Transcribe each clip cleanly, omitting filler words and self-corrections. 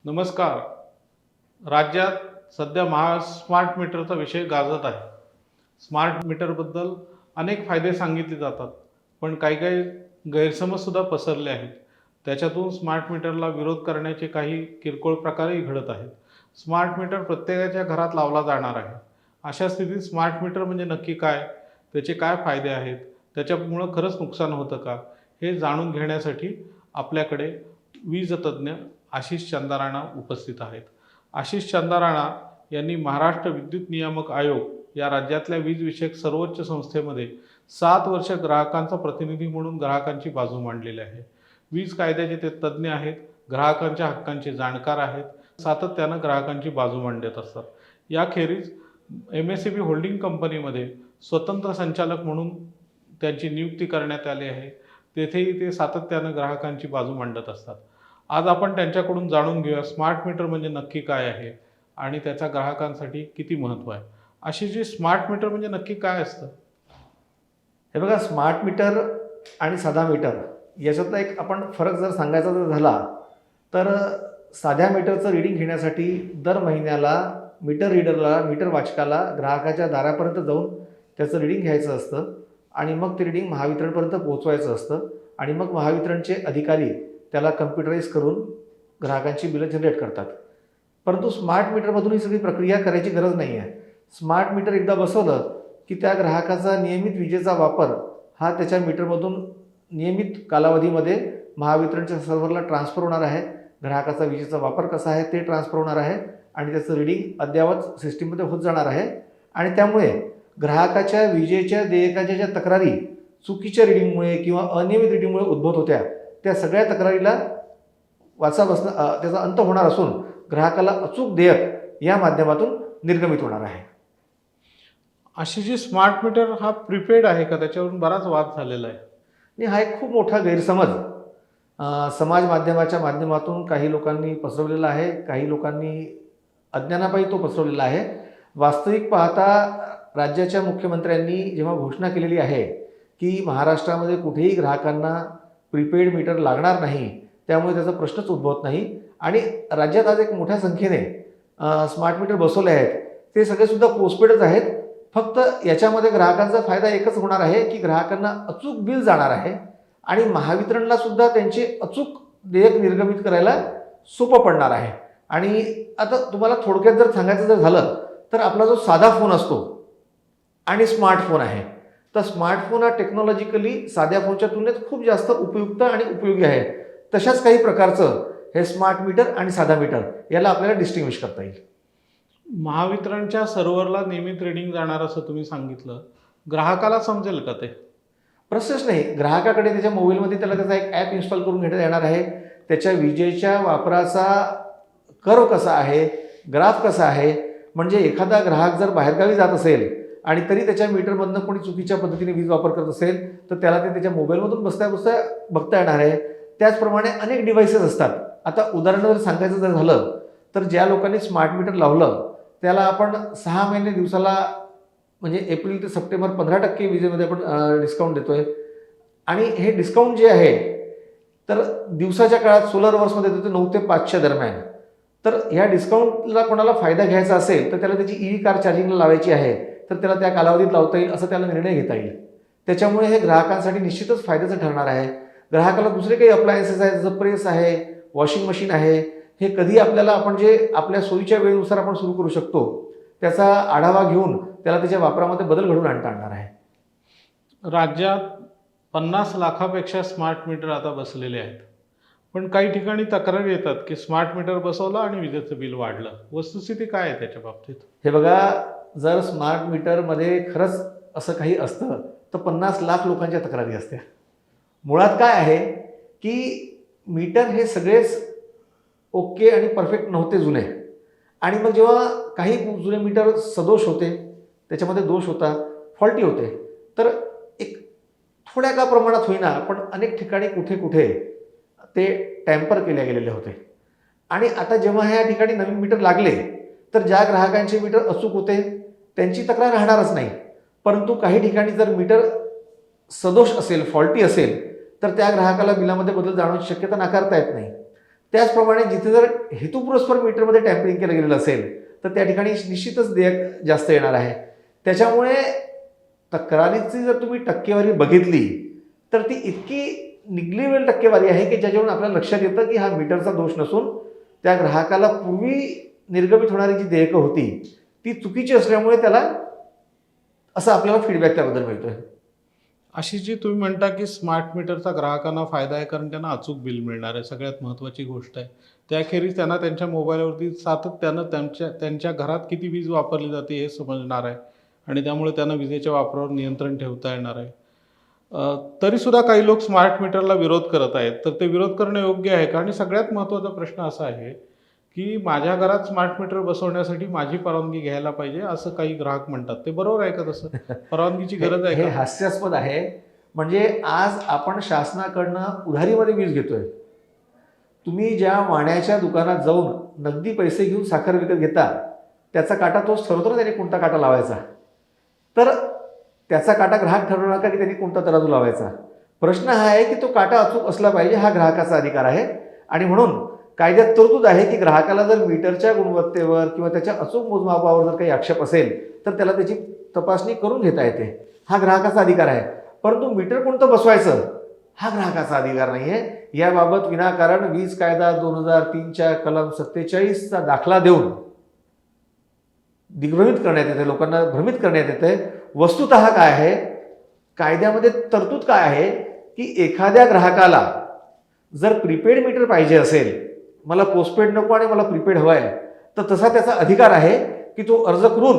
नमस्कार. राज्यात सध्या स्मार्ट मीटरचा विषय गाजत आहे. स्मार्ट मीटरबद्दल अनेक फायदे सांगितले जातात, पण काही काही गैरसमजसुद्धा पसरले आहेत. त्याच्यातून स्मार्ट मीटरला विरोध करण्याचे काही किरकोळ प्रकारही घडत आहेत. स्मार्ट मीटर प्रत्येकाच्या घरात लावला जाणार आहे. अशा स्थितीत स्मार्ट मीटर म्हणजे नक्की काय? त्याचे काय फायदे आहेत? त्याच्यामुळं खरंच नुकसान होतं का? हे जाणून घेण्यासाठी आपल्याकडे वीज तज्ज्ञ आशिष चंदाराणा उपस्थित आहेत. आशिष चंदाराणा यांनी महाराष्ट्र विद्युत नियामक आयोग या राज्यातल्या वीजविषयक सर्वोच्च संस्थेमध्ये 7 वर्ष ग्राहकांचा प्रतिनिधी म्हणून ग्राहकांची बाजू मांडलेली आहे. वीज कायद्याचे ते तज्ज्ञ आहेत, ग्राहकांच्या हक्कांचे जाणकार आहेत, सातत्यानं ग्राहकांची बाजू मांडत असतात. याखेरीज MSEB होल्डिंग कंपनीमध्ये स्वतंत्र संचालक म्हणून त्यांची नियुक्ती करण्यात आली आहे. तेथेही ते सातत्यानं ग्राहकांची बाजू मांडत असतात. आज आपण त्यांच्याकडून जाणून घेऊया स्मार्ट मीटर म्हणजे नक्की काय आहे आणि त्याचा ग्राहकांसाठी किती महत्त्व आहे. अशी जी स्मार्ट मीटर म्हणजे नक्की काय असतं? हे बघा, स्मार्ट मीटर आणि साधा मीटर याच्यातला एक आपण फरक जर सांगायचा जर झाला तर साध्या मीटरचं रीडिंग घेण्यासाठी दर महिन्याला मीटर रीडरला, मीटर वाचकाला ग्राहकाच्या दारापर्यंत जाऊन त्याचं रीडिंग घ्यायचं असतं आणि मग ते रीडिंग महावितरणपर्यंत पोहोचवायचं असतं आणि मग महावितरणचे अधिकारी त्याला कम्प्युटराईज करून ग्राहकांची बिलं जनरेट करतात. परंतु स्मार्ट मीटरमधून ही सगळी प्रक्रिया करायची गरज नाही आहे. स्मार्ट मीटर एकदा बसवलं की त्या ग्राहकाचा नियमित विजेचा वापर हा त्याच्या मीटरमधून नियमित कालावधीमध्ये महावितरणच्या सर्व्हरला ट्रान्सफर होणार आहे. ग्राहकाचा विजेचा वापर कसा आहे ते ट्रान्सफर होणार आहे आणि त्याचं रीडिंग अद्ययावत सिस्टीममध्ये होत जाणार आहे आणि त्यामुळे ग्राहकाच्या विजेच्या देयकाच्या ज्या तक्रारी चुकीच्या रीडिंगमुळे किंवा अनियमित रीडिंगमुळे उद्भवत होत्या त्या सगळ्या तक्रारीला त्याचा अंत होणार असून ग्राहकाला अचूक देयक या माध्यमातून निर्गमित होणार आहे. अशी जी स्मार्ट मीटर हा प्रीपेड आहे का? त्याच्यावरून बराच वाद झालेला आहे. आणि हा एक खूप मोठा गैरसमज समाज माध्यमाच्या माध्यमातून काही लोकांनी पसरवलेला आहे. काही लोकांनी अज्ञानापायी तो पसरवलेला आहे. वास्तविक पाहता राज्याच्या मुख्यमंत्र्यांनी जेव्हा घोषणा केलेली आहे की महाराष्ट्रामध्ये कुठेही ग्राहकांना प्रीपेड मीटर लागणार नाही, त्यामुळे त्याचा प्रश्नच उद्भवत नाही आणि राज्यात आज एक मोठ्या संख्येने स्मार्ट मीटर बसवले आहेत. ते सगळेसुद्धा पोस्टपेडच आहेत. फक्त याच्यामध्ये ग्राहकांचा फायदा एकच होणार आहे की ग्राहकांना अचूक बिल जाणार आहे आणि महावितरणला सुद्धा त्यांचे अचूक देयक निर्गमित करायला सोपं पडणार आहे. आणि आता तुम्हाला थोडक्यात जर सांगायचं जर झालं तर आपला जो साधा फोन असतो आणि स्मार्टफोन आहे, तर स्मार्टफोन हा टेक्नॉलॉजिकली साध्या फोनच्या तुलनेत खूप जास्त उपयुक्त आणि उपयोगी आहे. तशाच काही प्रकारचं हे स्मार्ट मीटर आणि साधा मीटर याला आपल्याला डिस्टिंग्विश करता येईल. महावितरणच्या सर्व्हरला नियमित रीडिंग जाणार असं तुम्ही सांगितलं. ग्राहकाला समजेल का ते? प्रश्नच नाही. ग्राहकाकडे त्याच्या मोबाईलमध्ये त्याला त्याचा एक ॲप इन्स्टॉल करून घेण्यात येणार आहे. त्याच्या विजेच्या वापराचा कर्व कसा आहे, ग्राफ कसा आहे, म्हणजे एखादा ग्राहक जर बाहेरगावी जात असेल आणि तरी त्याच्या मीटरमधनं कोणी चुकीच्या पद्धतीने वीज वापर करत असेल तर त्याला ते त्याच्या मोबाईलमधून बसता बघता येणार आहे. त्याचप्रमाणे अनेक डिव्हाइसेस असतात. आता उदाहरण जर सांगायचं जर झालं तर ज्या लोकांनी स्मार्ट मीटर लावलं त्याला आपण 6 महिने दिवसाला म्हणजे एप्रिल ते सप्टेंबर 15% विजेमध्ये आपण डिस्काउंट देतोय आणि हे डिस्काउंट जे आहे तर दिवसाच्या काळात सोलर अवर्समध्ये देतो 9 ते 5च्या दरम्यान. तर ह्या डिस्काउंटला कोणाला फायदा घ्यायचा असेल तर त्याला त्याची EV कार चार्जिंगला लावायची आहे तर त्याला त्या कालावधीत लावता येईल असं त्याला निर्णय घेता येईल. त्याच्यामुळे हे ग्राहकांसाठी निश्चितच फायद्याचं ठरणार आहे. ग्राहकाला दुसरे काही अप्लायन्सेस आहेत जसं प्रेस आहे, वॉशिंग मशीन आहे, हे कधी आपल्याला आपण जे आपल्या सोयीच्या वेळेनुसार आपण सुरू करू शकतो त्याचा आढावा घेऊन त्याला त्याच्या वापरामध्ये बदल घडवून आणता येणार आहे. राज्यात 50 लाखापेक्षा स्मार्ट मीटर आता बसलेले आहेत, पण काही ठिकाणी तक्रारी येतात की स्मार्ट मीटर बसवलं आणि विजेचं बिल वाढलं. वस्तुस्थिती काय आहे त्याच्या बाबतीत? हे बघा, जर स्मार्ट मीटरमध्ये खरंच असं काही असतं तर 50 लाख लोकांच्या तक्रारी असत्या. मुळात काय आहे की मीटर हे सगळेच ओके आणि परफेक्ट नव्हते जुने, आणि मग जेव्हा काही जुने मीटर सदोष होते, त्याच्यामध्ये दोष होता, फॉल्टी होते, तर एक थोड्या का प्रमाणात होईना पण अनेक ठिकाणी कुठे कुठे ते टॅम्पर केले गेलेले होते. आणि आता जेव्हा ह्या ठिकाणी नवीन मीटर लागले तर ज्या ग्राहकांचे मीटर अचूक होते त्यांची तक्रार राहणारच नाही. परंतु काही ठिकाणी जर मीटर सदोष असेल, फॉल्टी असेल, तर त्या ग्राहकाला बिलामध्ये बदल जाणवण्याची शक्यता नाकारता येत नाही. त्याचप्रमाणे जिथे जर हेतुपुरस्पर मीटरमध्ये टॅम्परिंग केलं गेलेलं असेल तर त्या ठिकाणी निश्चितच देयक जास्त येणार आहे. त्याच्यामुळे तक्रारीची जर तुम्ही टक्केवारी बघितली तर ती इतकी निग्लिजिबल टक्केवारी आहे की ज्याच्यावरून आपल्याला लक्षात येतं की हा मीटरचा दोष नसून त्या ग्राहकाला पूर्वी निर्गमित होणारी जी देयकं होती ती चुकीची असल्यामुळे त्याला असा आपल्याला फीडबॅक त्याबद्दल मिळतोय. अशी जी तुम्ही म्हणता की स्मार्ट मीटरचा ग्राहकांना फायदा आहे कारण त्यांना अचूक बिल मिळणार आहे, सगळ्यात महत्त्वाची गोष्ट आहे. त्याखेरीज त्यांना त्यांच्या मोबाईलवरती सातत्यानं त्यांच्या घरात किती वीज वापरली जाते हे समजणार आहे आणि त्यामुळे त्यांना विजेच्या वापरावर नियंत्रण ठेवता येणार आहे. तरीसुद्धा काही लोक स्मार्ट मीटरला विरोध करत आहेत, तर ते विरोध करणं योग्य आहे का? आणि सगळ्यात महत्त्वाचा प्रश्न असा आहे की माझ्या घरात स्मार्ट मीटर बसवण्यासाठी माझी परवानगी घ्यायला पाहिजे असं काही ग्राहक म्हणतात. ते बरोबर आहे का तसं? परवानगीची गरज आहे हे का? हास्यास्पद आहे. म्हणजे आज आपण शासनाकडनं उधारीमध्ये वीज घेतोय. तुम्ही ज्या वाण्याच्या दुकानात जाऊन नगदी पैसे घेऊन साखर विकत घेता त्याचा काटा तोच ठरवतो ना त्याने कोणता काटा लावायचा. तर त्याचा काटा ग्राहक ठरवणार का की त्यांनी कोणता तराजू लावायचा? प्रश्न हा आहे की तो काटा अचूक असला पाहिजे, हा ग्राहकाचा अधिकार आहे. आणि म्हणून कायद्यात तरतूद आहे की ग्राहकाला जर मीटरच्या गुणवत्तेवर किंवा त्याच्या अचूक मोजमापावर जर काही आक्षेप असेल तर त्याला त्याची तपासणी करून घेता येते. हा ग्राहकाचा अधिकार आहे. परंतु मीटर कोणतं बसवायचं हा ग्राहकाचा अधिकार नाही आहे. याबाबत विनाकारण वीज कायदा 2003च्या कलम 47चा दाखला देऊन दिग्भ्रमित करण्यात येते, लोकांना भ्रमित करण्यात येते. वस्तुतः काय आहे, कायद्यामध्ये तरतूद काय आहे की एखाद्या ग्राहकाला जर प्रीपेड मीटर पाहिजे असेल, मला पोस्टपेड नको आणि मला प्रीपेड हवं आहे, तर तसा त्याचा अधिकार आहे की तो अर्ज करून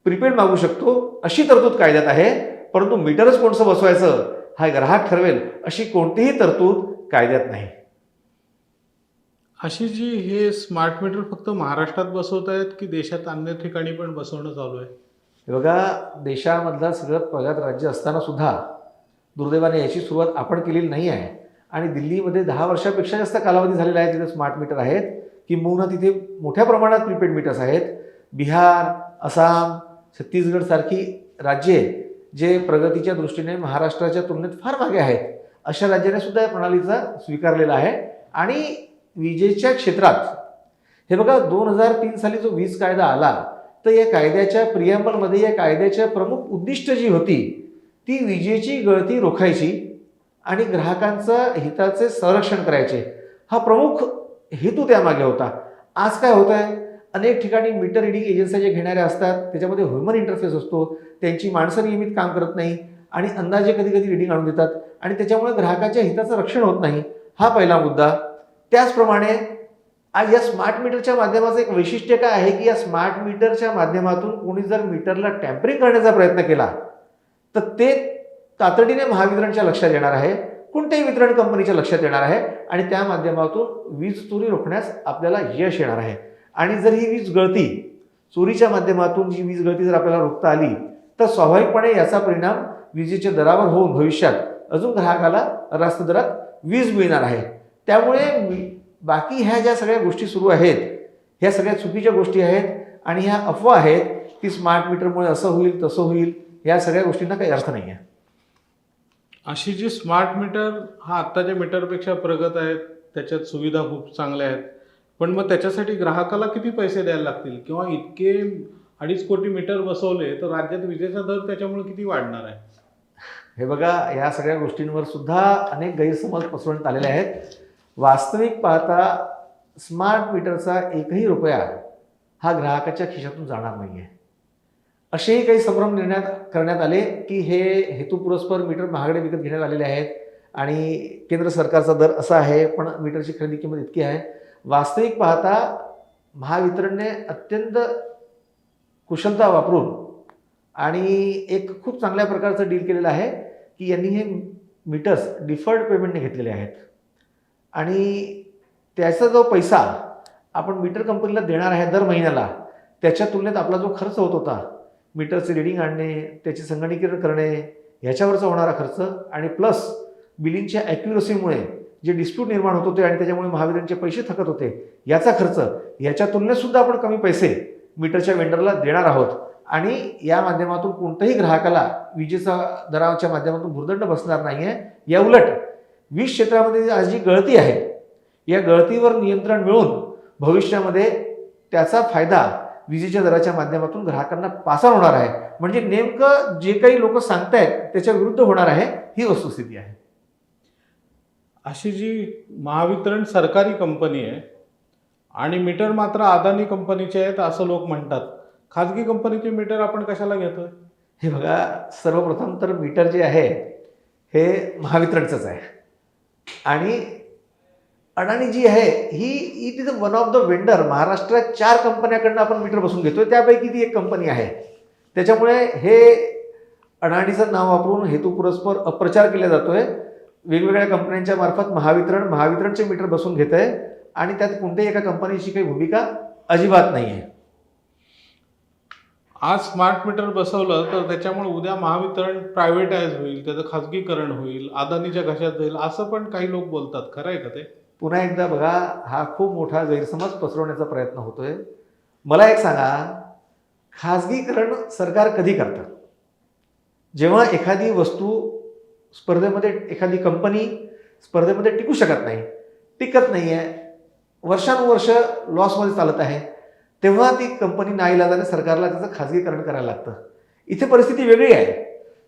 प्रीपेड मागू शकतो, अशी तरतूद कायद्यात आहे. परंतु मीटरच कोणतं बसवायचं हा ग्राहक ठरवेल अशी कोणतीही तरतूद कायद्यात नाही. अशी जी हे स्मार्ट मीटर फक्त महाराष्ट्रात बसवत आहेत की देशात अन्य ठिकाणी पण बसवणं चालू आहे? हे बघा, देशामधलं सगळ्यात प्रगत राज्य असताना सुद्धा दुर्दैवाने याची सुरुवात आपण केलेली नाही आहे. आणि दिल्लीमध्ये 10 वर्षापेक्षा जास्त कालावधी झालेला आहे तिथे स्मार्ट मीटर आहेत, किंबहुना तिथे मोठ्या प्रमाणात प्रीपेड मीटर्स आहेत. बिहार, आसाम, छत्तीसगड राज्ये जे प्रगतीच्या दृष्टीने महाराष्ट्राच्या तुलनेत फार मागे आहेत, अशा राज्याने सुद्धा या प्रणालीचा स्वीकारलेला आहे. आणि विजेच्या क्षेत्रात हे बघा 2003 साली जो वीज कायदा आला तर या कायद्याच्या प्रिॲम्बलमध्ये या कायद्याच्या प्रमुख उद्दिष्ट जी होती ती विजेची गळती रोखायची आणि ग्राहकांचं हिताचे संरक्षण करायचे, हा प्रमुख हेतू त्यामागे होता. आज काय होत आहे, अनेक ठिकाणी मीटर रिडिंग एजन्सी जे घेणाऱ्या असतात त्याच्यामध्ये ह्युमन इंटरफेस असतो, त्यांची माणसं नियमित काम करत नाही आणि अंदाजे कधी कधी रिडिंग आणून देतात आणि त्याच्यामुळे ग्राहकाच्या हिताचं रक्षण होत नाही. हा पहिला मुद्दा. त्याचप्रमाणे आज या स्मार्ट मीटरच्या माध्यमाचं एक वैशिष्ट्य काय आहे की या स्मार्ट मीटरच्या माध्यमातून कोणी जर मीटरला टॅम्परिंग करण्याचा प्रयत्न केला तर ते तातडीने महावितरणच्या लक्षात येणार आहे, कोणत्याही वितरण कंपनीच्या लक्षात येणार आहे आणि त्या माध्यमातून वीज चोरी रोखण्यास आपल्याला यश येणार आहे. आणि जर ही वीज गळती चोरीच्या माध्यमातून जी वीज गळती जर आपल्याला रोखता आली तर स्वाभाविकपणे याचा परिणाम विजेच्या दरावर होऊन भविष्यात अजून ग्राहकाला रास्त दरात वीज मिळणार आहे. त्यामुळे बाकी ह्या ज्या सगळ्या गोष्टी सुरू आहेत ह्या सगळ्या चुकीच्या गोष्टी आहेत आणि ह्या अफवा आहेत की स्मार्ट मीटरमुळे असं होईल तसं होईल, या सगळ्या गोष्टींना काही अर्थ नाही आहे. अशी जी स्मार्ट मीटर हा आत्ताच्या मीटरपेक्षा प्रगत आहेत, त्याच्यात सुविधा खूप चांगल्या आहेत, पण मग त्याच्यासाठी ग्राहकाला किती पैसे द्यायला लागतील किंवा इतके 2.5 कोटी मीटर बसवले तर राज्यात विजेचा दर त्याच्यामुळे किती वाढणार आहे? हे बघा, ह्या सगळ्या गोष्टींवर सुद्धा अनेक गैरसमज पसरवण्यात आलेले आहेत. वास्तविक पाहता स्मार्ट मीटरचा एकही रुपया हा ग्राहकाच्या खिशातून जाणार नाही आहे. असेही काही संभ्रम करण्यात आले की हे हेतुपुरस्पर मीटर महागडे विकत घेण्यात आलेले आहेत आणि केंद्र सरकारचा दर असा आहे पण मीटरची खरेदी किंमत इतकी आहे. वास्तविक पाहता महावितरणने अत्यंत कुशलता वापरून आणि एक खूप चांगल्या प्रकारचं डील केलेलं आहे की यांनी हे मीटर्स डिफर्ड पेमेंटने घेतलेले आहेत आणि त्याचा जो पैसा आपण मीटर कंपनीला देणार आहे दर महिन्याला त्याच्या तुलनेत आपला जो खर्च होत होता मीटरचे रिडिंग आणणे, त्याचे संगणकीकरण करणे, ह्याच्यावरचा होणारा खर्च आणि प्लस बिलिंगच्या ॲक्युरसीमुळे जे डिस्प्यूट निर्माण होत होते आणि त्याच्यामुळे महावितरणचे पैसे थकत होते याचा खर्च, याच्या तुलनेत सुद्धा आपण कमी पैसे मीटरच्या वेंडरला देणार आहोत आणि या माध्यमातून कोणत्याही ग्राहकाला विजेचा दराच्या माध्यमातून भुर्दंड बसणार नाही आहे. या उलट वीज क्षेत्रामध्ये आज जी गळती आहे या गळतीवर नियंत्रण मिळून भविष्यामध्ये त्याचा फायदा विजेच्या दराच्या माध्यमातून ग्राहकांना पास होणार आहे. म्हणजे नेमकं जे काही लोक सांगतायत त्याच्या विरुद्ध होणार आहे, ही वस्तुस्थिती आहे. अशी जी महावितरण सरकारी कंपनी आहे आणि मीटर मात्र अदानी कंपनीचे आहेत असं लोक म्हणतात. खाजगी कंपनीचे मीटर आपण कशाला घेतोय? हे बघा, सर्वप्रथम तर मीटर जे आहे हे महावितरणचंच आहे आणि अडाणी जी आहे ही it is one of the vendor. महाराष्ट्रात 4 कंपन्याकडनं आपण मीटर बसून घेतोय, त्यापैकी ती एक कंपनी आहे. त्याच्यामुळे हे अडाणीचं नाव वापरून हेतुपुरस्पर अप्रचार केला जातोय. वेगवेगळ्या कंपन्यांच्या मार्फत महावितरणचे मीटर बसून घेत आहे आणि त्यात कोणत्याही एका कंपनीची काही भूमिका अजिबात नाही आहे. आज स्मार्ट मीटर बसवलं तर त्याच्यामुळे उद्या महावितरण प्रायव्हेटाईज होईल, त्याचं खाजगीकरण होईल, अदानीच्या घशात जाईल असं पण काही लोक बोलतात. खरं आहे का ते? पुन्हा एकदा बघा, हा खूप मोठा गैरसमज पसरवण्याचा प्रयत्न होतोय. मला एक सांगा, खाजगीकरण सरकार कधी करतं? जेव्हा एखादी वस्तू स्पर्धेमध्ये, एखादी कंपनी स्पर्धेमध्ये टिकू शकत नाही, टिकत नाही आहे, वर्षानुवर्ष लॉसमध्ये चालत आहे, तेव्हा ती कंपनी नाईलाजाने सरकारला त्याचं खाजगीकरण करायला लागतं. इथे परिस्थिती वेगळी आहे.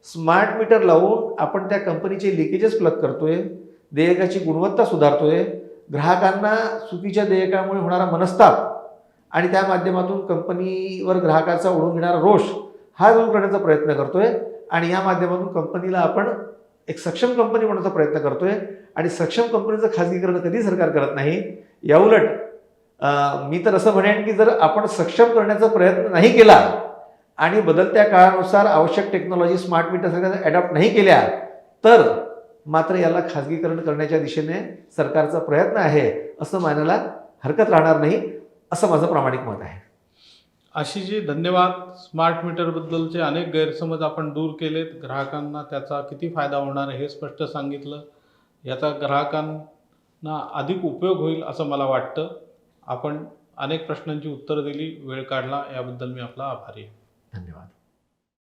स्मार्ट मीटर लावून आपण त्या कंपनीचे लिकेजेस प्लग करतोय, देयकाची गुणवत्ता सुधारतोय, ग्राहकांना चुकीच्या देयकामुळे होणारा मनस्ताप आणि त्या माध्यमातून कंपनीवर ग्राहकाचा ओढून घेणारा रोष हा दूर करण्याचा प्रयत्न करतोय आणि या माध्यमातून कंपनीला आपण एक सक्षम कंपनी बनवण्याचा प्रयत्न करतोय आणि सक्षम कंपनीचं खाजगीकरण कधी सरकार करत नाही. याउलट मी तर असं म्हणेन की जर आपण सक्षम करण्याचा प्रयत्न नाही केला आणि बदलत्या काळानुसार आवश्यक टेक्नॉलॉजी स्मार्ट मीटर सगळ्यांना ॲडॉप्ट नाही केल्या तर मात्र याला खाजगीकरण करण्याच्या दिशेने सरकारचा प्रयत्न आहे असं मानायला हरकत राहणार नाही, असं माझं प्रामाणिक मत आहे. आशिषजी धन्यवाद. स्मार्ट मीटरबद्दलचे अनेक गैरसमज आपण दूर केलेत. ग्राहकांना त्याचा किती फायदा होणार हे स्पष्ट सांगितलं. याचा ग्राहकांना अधिक उपयोग होईल असं मला वाटतं. आपण अनेक प्रश्नांची उत्तरं दिली, वेळ काढला, याबद्दल मी आपला आभारी आहे. धन्यवाद.